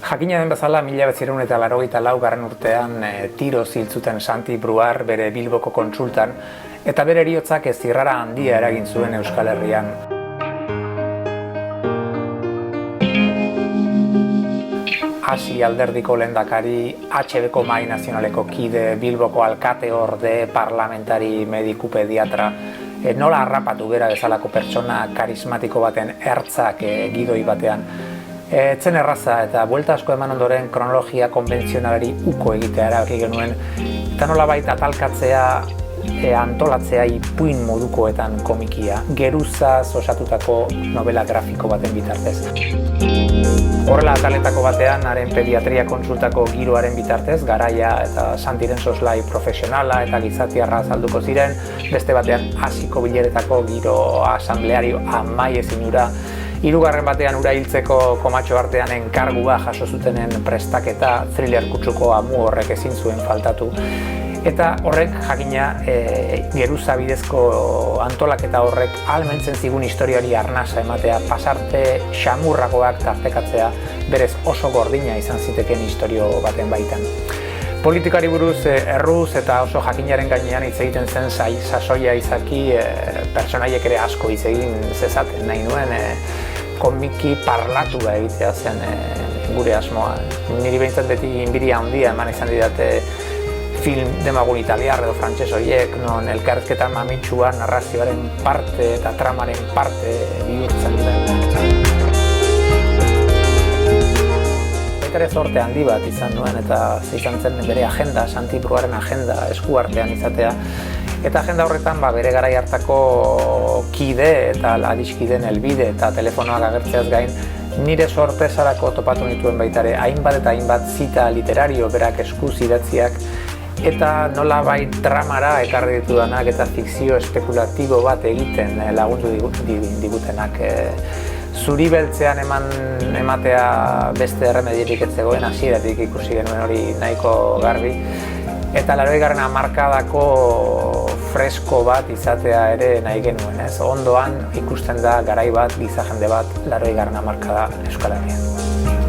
Jakina den bezala, 1984 urtean tiro hil zuten Santi Brouard bere Bilboko kontsultan, eta bere heriotzak zirrara handia eragin zuen Euskal Herrian. Hasi alderdiko lehendakari, HBko Mahai Nazionaleko kide, Bilboko alkateorde, parlamentari, mediku, pediatra, nola harrapatu bera bezalako pertsona karismatiko baten ertzak gidoi batean. Etzen erraza eta buelta asko eman ondoren kronologia konbentzionalari uko egitea erabaki genuen, eta nolabait atalkatzea, antolatzea ipuin modukoetan komikia, geruzaz osatutako novela grafiko baten bitartez. Horrela ataletako batean, haren pediatria kontsultako giroaren bitartez, Garaia eta Santiren soslai profesionala eta gizatiarra azalduko ziren, beste batean hasiko bileretako giro asambleario amaiezin hura, hirugarren batean ura hiltzeko komatxo artean enkargua jaso zutenen prestaketa, thriller kutsuko amu horrek ezin zuen faltatu. Eta horrek jakina geruza bidezko antolaketa horrek ahalmentzen zigun historiari arnasa ematea, pasarte xamurragoak tartekatzea, berez oso gordina izan zitekeen historio baten baitan. Politikari buruz erruz eta oso jakinaren gainean hitz egiten zen sasoia izaki pertsonaiek ere asko hitz egin zezaten nahi nuen komiki parlatua egitea zen gure asmoa. Niri behintzat beti inbiria handia eman izan didate film demagun italiar edo frantses horiek, non elkarrizketa mamitsua narrazioaren parte eta tramaren parte bihurtzen duten. Baita zorte handi bat izan nuen eta izan zen bere agenda, Santi Brouarden agenda eskuartean izatea. Eta agenda horretan bere garai hartako kide eta adiskideen helbide eta telefonoak agertzeaz gain, nire sorpresarako topatu nituen baitare hainbat eta hainbat zita literario berak eskuz idatziak, eta nolabait dramara ekarri ditudanak eta fikzio espekulatibo bat egiten lagundu digutenak. Zuri beltzean ematea beste erremedierik ez zegoen, hasieratik ikusi genuen hori nahiko garbi. Eta 80. hamarkadako fresko bat izatea ere nahi genuen, ez? Ondoan ikusten da garai bat, giza jende bat, 80. hamarkada Euskal Herrian.